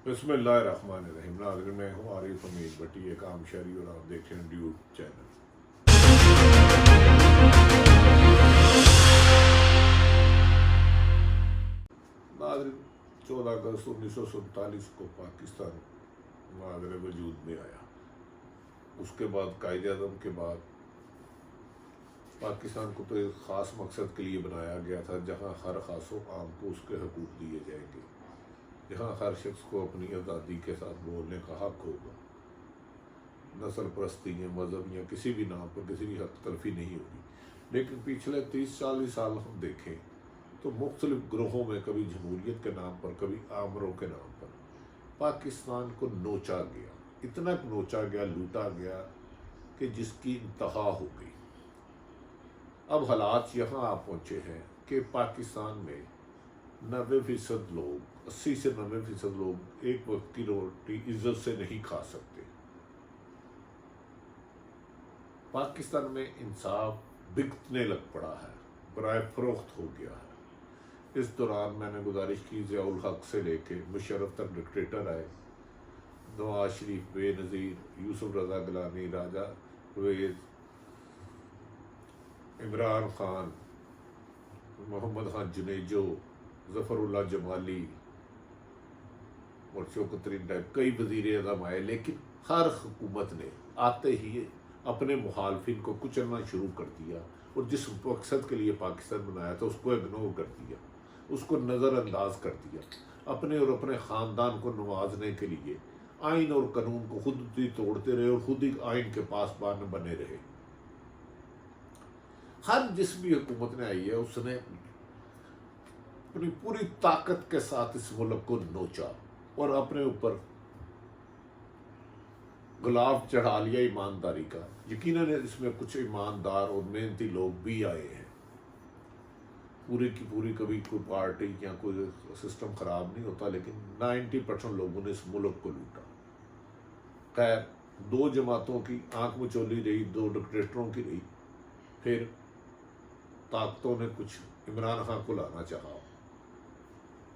بسم اللہ الرحمن الرحیم۔ ناظرین، میں ہوں عارف امین بٹی، ایک عام شہری، اور آپ دیکھ رہے ہیں ڈیوب چینل۔ ناظرین، 14 اگست 1947 کو پاکستان مادر وجود میں آیا۔ اس کے بعد قائد اعظم کے بعد پاکستان کو تو ایک خاص مقصد کے لیے بنایا گیا تھا، جہاں ہر خاص و عام کو اس کے حقوق دیے جائیں گے، جہاں ہر شخص کو اپنی آزادی کے ساتھ بولنے کا حق ہوگا، نسل پرستی یا مذہب یا کسی بھی نام پر کسی بھی حق تلفی نہیں ہوگی۔ لیکن پچھلے 30-40 سال ہم دیکھیں تو مختلف گروہوں میں، کبھی جمہوریت کے نام پر، کبھی آمروں کے نام پر، پاکستان کو نوچا گیا، اتنا نوچا گیا، لوٹا گیا کہ جس کی انتہا ہو گئی۔ اب حالات یہاں آ پہنچے ہیں کہ پاکستان میں 90% لوگ، 80 سے 90% لوگ ایک وقت کی روٹی عزت سے نہیں کھا سکتے۔ پاکستان میں انصاف بکنے لگ پڑا ہے، برائے فروخت ہو گیا ہے۔ اس دوران میں نے گزارش کی، ضیاء الحق سے لے کے مشرف تک ڈکٹیٹر آئے، نواز شریف بے نظیر، یوسف رضا گیلانی، راجہ پرویز، عمران خان، محمد خان جنیجو، ظفر اللہ جمالی اور شوکت ٹائپ کئی وزیر اعظم آئے، لیکن ہر حکومت نے آتے ہی اپنے مخالفین کو کچلنا شروع کر دیا، اور جس مقصد کے لیے پاکستان بنایا تھا اس کو اگنور کر دیا، اس کو نظر انداز کر دیا، اپنے اور اپنے خاندان کو نوازنے کے لیے آئین اور قانون کو خود ہی توڑتے رہے، اور خود ہی آئین کے پاسبان بنے رہے۔ ہر جس بھی حکومت نے آئی ہے، اس نے اپنی پوری طاقت کے ساتھ اس ملک کو نوچا اور اپنے اوپر غلاف چڑھا لیا ایمانداری کا۔ یقیناً اس میں کچھ ایماندار اور محنتی لوگ بھی آئے ہیں، پوری کی پوری کبھی کوئی پارٹی یا کوئی سسٹم خراب نہیں ہوتا، لیکن 90% لوگوں نے اس ملک کو لوٹا۔ خیر، 2 جماعتوں کی آنکھ مچولی رہی، 2 ڈکٹیٹروں کی رہی، پھر طاقتوں نے کچھ عمران خان کو لانا چاہا۔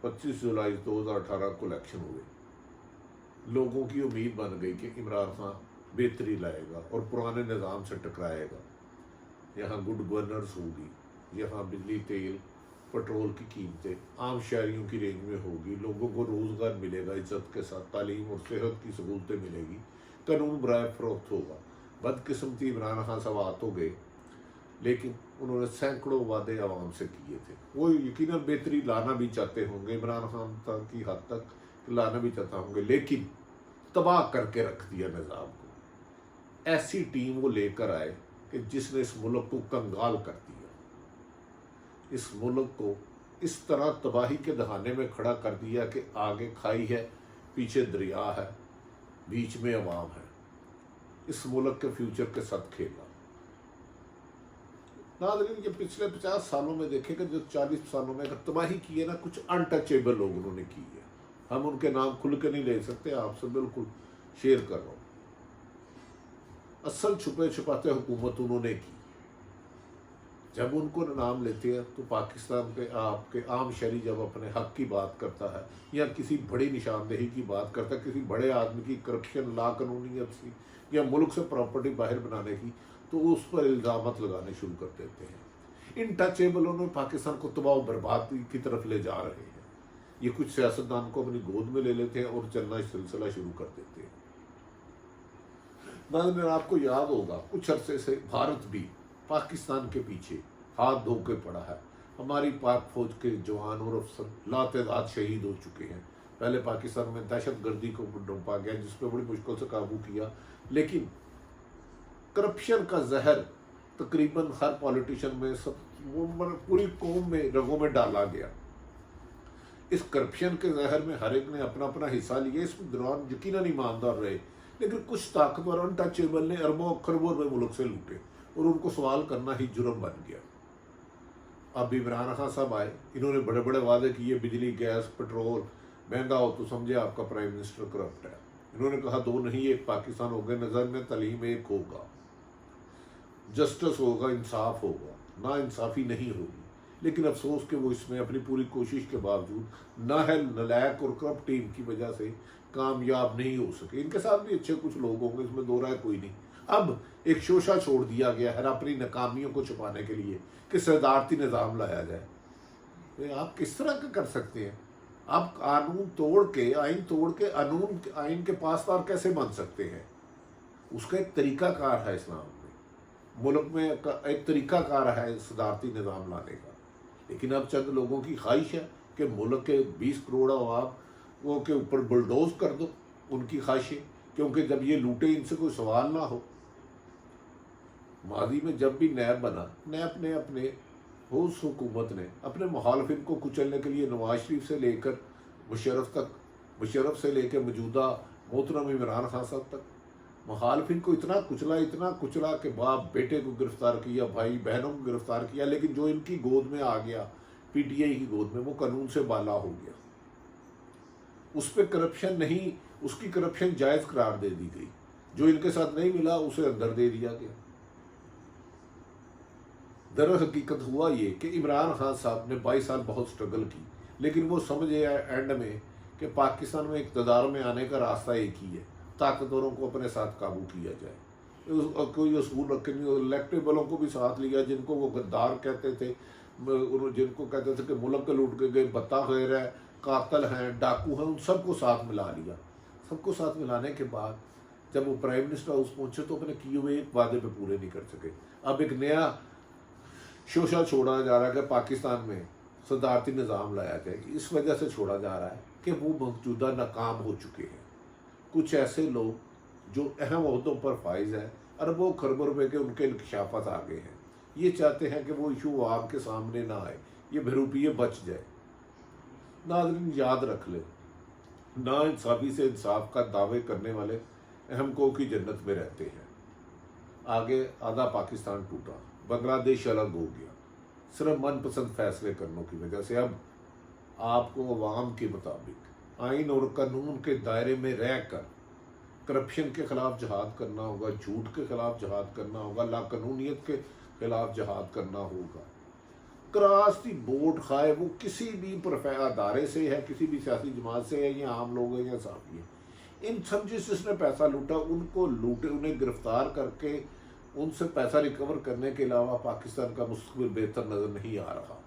25 جولائی 2018 کو الیکشن ہوئے، لوگوں کی امید بن گئی کہ عمران خان بہتری لائے گا اور پرانے نظام سے ٹکرائے گا، یہاں گڈ گورننس ہوگی، یہاں بجلی، تیل، پٹرول کی قیمتیں عام شہریوں کی رینج میں ہوگی، لوگوں کو روزگار ملے گا، عزت کے ساتھ تعلیم اور صحت کی سہولتیں ملے گی، قانون برائے فروخت ہوگا۔ بدقسمتی عمران خان سوات ہو گئے، لیکن انہوں نے سینکڑوں وعدے عوام سے کیے تھے۔ وہ یقیناً بہتری لانا بھی چاہتے ہوں گے، عمران خان کی حد تک لانا بھی چاہتا ہوں گے، لیکن تباہ کر کے رکھ دیا نظام کو۔ ایسی ٹیم وہ لے کر آئے کہ جس نے اس ملک کو کنگال کر دیا، اس ملک کو اس طرح تباہی کے دہانے میں کھڑا کر دیا کہ آگے کھائی ہے، پیچھے دریا ہے، بیچ میں عوام ہے۔ اس ملک کے فیوچر کے ساتھ کھیلا۔ ناظرین، یہ پچھلے 50 سالوں میں دیکھیں کہ جو 40 سالوں میں اگر تباہی کی ہے نا، کچھ انٹچیبل لوگ انہوں نے کی ہے۔ ہم ان کے نام کھل کے نہیں لے سکتے، آپ سے بالکل شیئر کر رہا ہوں۔ اصل چھپے چھپاتے حکومت انہوں نے کی۔ جب ان کو نام لیتے ہیں تو پاکستان کے آپ کے عام شہری جب اپنے حق کی بات کرتا ہے یا کسی بڑی نشاندہی کی بات کرتا ہے، کسی بڑے آدمی کی کرپشن، لا قانونیت کی یا ملک سے پراپرٹی باہر بنانے کی، تو اس پر الزامات لگانے شروع کر دیتے ہیں۔ ان ٹچیبلوں نے پاکستان کو تباہ و بربادی کی طرف لے جا رہے ہیں۔ یہ کچھ سیاستدان کو اپنی گود میں لے لیتے ہیں اور چلنا سلسلہ شروع کر دیتے ہیں۔ ناظرین، آپ کو یاد ہوگا کچھ عرصے سے بھارت بھی پاکستان کے پیچھے ہاتھ دھو کے پڑا ہے۔ ہماری پاک فوج کے جوان اور افسر لاتعداد شہید ہو چکے ہیں۔ پہلے پاکستان میں دہشت گردی کو ڈھونپا گیا، جس پہ بڑی مشکل سے قابو کیا، لیکن کرپشن کا زہر تقریباً ہر پولیٹیشین میں، پوری قوم میں، رگوں میں ڈالا گیا۔ اس کرپشن کے زہر میں ہر ایک نے اپنا اپنا حصہ لیا۔ اس دوران یقیناً ایماندار رہے، لیکن کچھ طاقتور انٹچیبل نے اربوں کھربوں روپے ملک سے لوٹے، اور ان کو سوال کرنا ہی جرم بن گیا۔ اب عمران خان صاحب آئے، انہوں نے بڑے بڑے وعدے کیے، بجلی، گیس، پٹرول مہنگا ہو تو سمجھے آپ کا پرائم منسٹر کرپٹ ہے۔ انہوں نے کہا 2 نہیں 1 پاکستان ہوگا، نظر میں تعلیم 1 ہوگا، جسٹس ہوگا، انصاف ہوگا، نا انصافی نہیں ہوگی۔ لیکن افسوس کہ وہ اس میں اپنی پوری کوشش کے باوجود نااہل نالائق اور کرپٹ ٹیم کی وجہ سے کامیاب نہیں ہو سکے۔ ان کے ساتھ بھی اچھے کچھ لوگ ہوں گے، اس میں دو رائے کوئی نہیں۔ اب ایک شوشہ چھوڑ دیا گیا ہے اپنی ناکامیوں کو چھپانے کے لیے کہ صدارتی نظام لایا جائے۔ آپ کس طرح کا کر سکتے ہیں؟ آپ قانون توڑ کے، آئین توڑ کے آئین کے پاسدار کیسے بن سکتے ہیں؟ اس کا ایک طریقہ کار ہے اسلام میں، ملک میں ایک طریقہ کار ہے صدارتی نظام لانے کا، لیکن اب چند لوگوں کی خواہش ہے کہ ملک کے 20 کروڑ عوام وہ کے اوپر بلڈوز کر دو ان کی خواہشیں، کیونکہ جب یہ لوٹے ان سے کوئی سوال نہ ہو۔ ماضی میں جب بھی نیب بنا، نیب نے اپنے اس حکومت نے اپنے مخالفین کو کچلنے کے لیے نواز شریف سے لے کر مشرف تک، مشرف سے لے کے موجودہ محترم عمران خان صاحب تک مخالفین کو اتنا کچلا کہ باپ بیٹے کو گرفتار کیا، بھائی بہنوں کو گرفتار کیا، لیکن جو ان کی گود میں آ گیا، پی ٹی آئی کی گود میں، وہ قانون سے بالا ہو گیا۔ اس پہ کرپشن نہیں، اس کی کرپشن جائز قرار دے دی گئی، جو ان کے ساتھ نہیں ملا اسے اندر دے دیا گیا۔ در حقیقت ہوا یہ کہ عمران خان صاحب نے 22 سال بہت سٹرگل کی، لیکن وہ سمجھے اینڈ میں کہ پاکستان میں اقتدار میں آنے کا راستہ ایک ہی ہے، طاقتوروں کو اپنے ساتھ قابو کیا جائے۔ کوئی اصول رکھے نہیں، الیکٹیبلوں کو بھی ساتھ لیا، جن کو وہ غدار کہتے تھے، جن کو کہتے تھے کہ ملک کے لوٹ کے گئے، بتا غیر ہے، قاتل ہیں، ڈاکو ہیں، ان سب کو ساتھ ملا لیا۔ سب کو ساتھ ملانے کے بعد جب وہ پرائم منسٹر ہاؤس پہنچے تو اپنے کیے ہوئے ایک وعدے پہ پورے نہیں کر سکے۔ اب ایک نیا شوشہ چھوڑا جا رہا ہے کہ پاکستان میں صدارتی نظام لایا جائے گی۔ اس وجہ سے چھوڑا جا رہا ہے کہ وہ موجودہ ناکام ہو چکے ہیں۔ کچھ ایسے لوگ جو اہم عہدوں پر فائز ہیں، اربوں خربوں روپے کے ان کے انکشافات آگے ہیں، یہ چاہتے ہیں کہ وہ ایشو آپ کے سامنے نہ آئے، یہ بہروپیے بچ جائے۔ ناظرین یاد رکھ لیں، نا انصافی سے انصاف کا دعوے کرنے والے اہم کو کی جنت میں رہتے ہیں۔ آگے آدھا پاکستان ٹوٹا، بنگلہ دیش الگ ہو گیا، صرف من پسند فیصلے کرنے کی وجہ سے۔ اب آپ کو عوام کے مطابق آئین اور قانون کے دائرے میں رہ کر کرپشن کے خلاف جہاد کرنا ہوگا، جھوٹ کے خلاف جہاد کرنا ہوگا، لا قانونیت کے خلاف جہاد کرنا ہوگا۔ کراس دی بورڈ، خواہ وہ کسی بھی ادارے سے ہے، کسی بھی سیاسی جماعت سے ہے، یا عام لوگ ہیں یا صحافی ہیں، ان سب جس نے پیسہ لوٹا ان کو لوٹے، انہیں گرفتار کر کے ان سے پیسہ ریکور کرنے کے علاوہ پاکستان کا مستقبل بہتر نظر نہیں آ رہا۔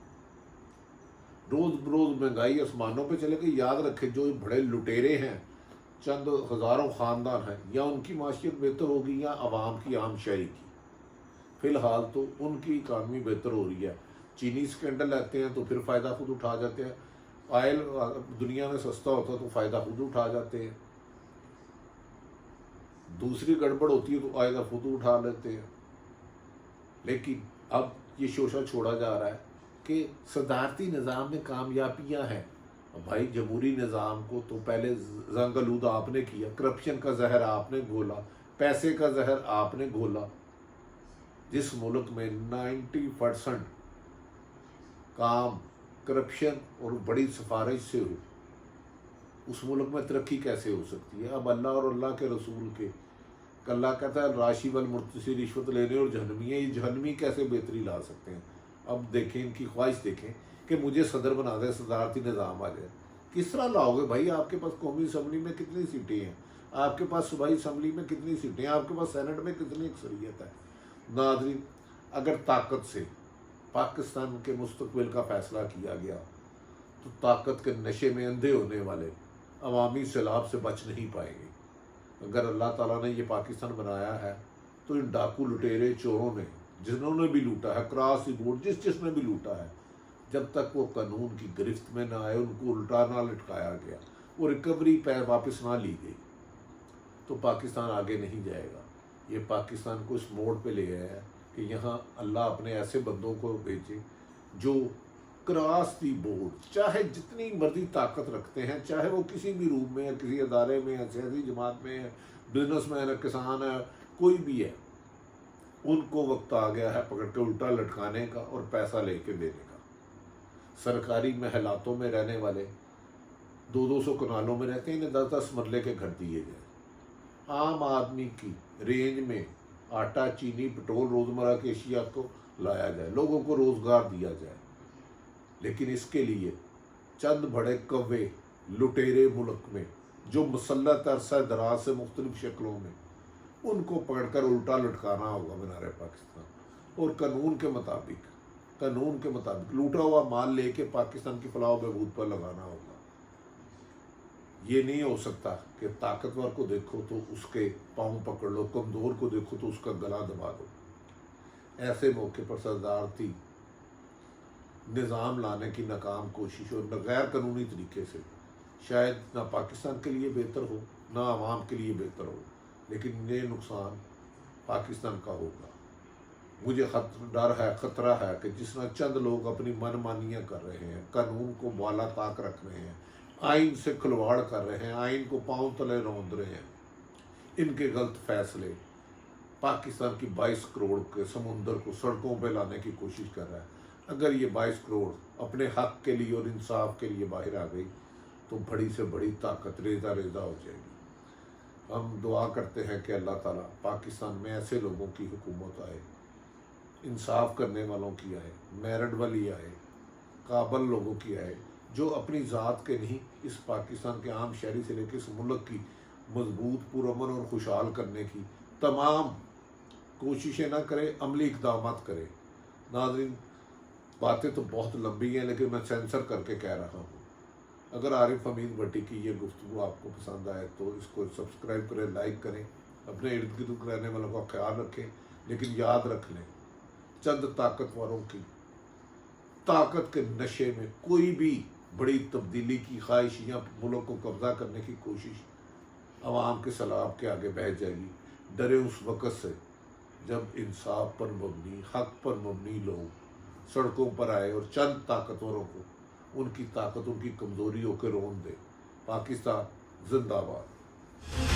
روز بروز مہنگائی آسمانوں پہ چلے گئی۔ یاد رکھے جو بڑے لٹیرے ہیں، چند ہزاروں خاندان ہیں، یا ان کی معاشیت بہتر ہوگی یا عوام کی عام شہری کی۔ فی الحال تو ان کی اکانومی بہتر ہو رہی ہے۔ چینی سکینڈل لیتے ہیں تو پھر فائدہ خود اٹھا جاتے ہیں، آئل دنیا میں سستا ہوتا تو فائدہ خود اٹھا جاتے ہیں، دوسری گڑبڑ ہوتی ہے تو فائدہ خود اٹھا لیتے ہیں۔ لیکن اب یہ شوشہ چھوڑا جا رہا ہے کہ صدارتی نظام میں کامیابیاں ہیں۔ بھائی جمہوری نظام کو تو پہلے زنگ آلود آپ نے کیا، کرپشن کا زہر آپ نے گھولا، پیسے کا زہر آپ نے گھولا۔ جس ملک میں 90% کام کرپشن اور بڑی سفارش سے ہو، اس ملک میں ترقی کیسے ہو سکتی ہے؟ اب اللہ اور اللہ کے رسول کے، اللہ کہتا ہے راشی والمرتشی، رشوت لینے اور جہنمی ہے، یہ جہنمی کیسے بہتری لا سکتے ہیں؟ اب دیکھیں ان کی خواہش دیکھیں کہ مجھے صدر بنا دے، صدارتی نظام آ جائے۔ کس طرح لاؤ گے بھائی؟ آپ کے پاس قومی اسمبلی میں کتنی سیٹیں ہیں؟ آپ کے پاس صوبائی اسمبلی میں کتنی سیٹیں ہیں؟ آپ کے پاس سینٹ میں کتنی اکثریت ہے؟ ناظرین، اگر طاقت سے پاکستان کے مستقبل کا فیصلہ کیا گیا تو طاقت کے نشے میں اندھے ہونے والے عوامی سیلاب سے بچ نہیں پائیں گے۔ اگر اللہ تعالیٰ نے یہ پاکستان بنایا ہے تو ان ڈاکو لٹیرے چوروں نے، جنہوں نے بھی لوٹا ہے، کراس دی بورڈ جس نے بھی لوٹا ہے، جب تک وہ قانون کی گرفت میں نہ آئے، ان کو الٹا نہ لٹکایا گیا، وہ ریکوری پہ واپس نہ لی گئی، تو پاکستان آگے نہیں جائے گا۔ یہ پاکستان کو اس موڑ پہ لے آیا ہے کہ یہاں اللہ اپنے ایسے بندوں کو بھیجے جو کراس دی بورڈ، چاہے جتنی مرضی طاقت رکھتے ہیں، چاہے وہ کسی بھی روپ میں ہے، کسی ادارے میں ہے، سیاسی جماعت میں ہے، بزنس مین ہے، کسان ہے، کوئی بھی ہے، ان کو وقت آ گیا ہے پکڑ کے الٹا لٹکانے کا اور پیسہ لے کے دینے کا۔ سرکاری محلاتوں میں رہنے والے 200 کنالوں میں رہتے ہیں، انہیں 10 مرلے کے گھر دیے جائیں۔ عام آدمی کی رینج میں آٹا، چینی، پٹرول، روزمرہ کی اشیاء کو لایا جائے، لوگوں کو روزگار دیا جائے۔ لیکن اس کے لیے چند بڑے کوے لٹیرے ملک میں جو مسلط عرصہ دراز سے مختلف شکلوں میں، ان کو پکڑ کر الٹا لٹکانا ہوگا مینار پاکستان، اور قانون کے مطابق لوٹا ہوا مال لے کے پاکستان کی فلاح و بہبود پر لگانا ہوگا۔ یہ نہیں ہو سکتا کہ طاقتور کو دیکھو تو اس کے پاؤں پکڑ لو، کمزور کو دیکھو تو اس کا گلا دبا دو۔ ایسے موقع پر صدارتی نظام لانے کی ناکام کوشش اور غیر قانونی طریقے سے شاید نہ پاکستان کے لیے بہتر ہو نہ عوام کے لیے بہتر ہو، لیکن یہ نقصان پاکستان کا ہوگا۔ مجھے خطرہ ہے کہ جس طرح چند لوگ اپنی من مانیاں کر رہے ہیں، قانون کو بالا طاق رکھ رہے ہیں، آئین سے کھلواڑ کر رہے ہیں، آئین کو پاؤں تلے روند رہے ہیں، ان کے غلط فیصلے پاکستان کی 22 کروڑ کے سمندر کو سڑکوں پہ لانے کی کوشش کر رہا ہے۔ اگر یہ 22 کروڑ اپنے حق کے لیے اور انصاف کے لیے باہر آ گئی تو بڑی سے بڑی طاقت ریزہ ہو جائے گی۔ ہم دعا کرتے ہیں کہ اللہ تعالیٰ پاکستان میں ایسے لوگوں کی حکومت آئے، انصاف کرنے والوں کی آئے، میرٹ والی آئے، قابل لوگوں کی آئے، جو اپنی ذات کے نہیں، اس پاکستان کے عام شہری سے لے کے اس ملک کی مضبوط، پرامن اور خوشحال کرنے کی تمام کوششیں نہ کرے، عملی اقدامات کرے۔ ناظرین، باتیں تو بہت لمبی ہیں لیکن میں سینسر کر کے کہہ رہا ہوں۔ اگر عارف حمید بھٹی کی یہ گفتگو آپ کو پسند آئے تو اس کو سبسکرائب کریں، لائک کریں، اپنے ارد گرد رہنے والوں کا خیال رکھیں، لیکن یاد رکھ لیں چند طاقتوروں کی طاقت کے نشے میں کوئی بھی بڑی تبدیلی کی خواہش یا ملک کو قبضہ کرنے کی کوشش عوام کے سیلاب کے آگے بہہ جائے گی۔ ڈرے اس وقت سے جب انصاف پر مبنی، حق پر مبنی لوگ سڑکوں پر آئے اور چند طاقتوروں کو ان کی طاقت، ان کی کمزوری ہو کے رون دے۔ پاکستان زندہ باد۔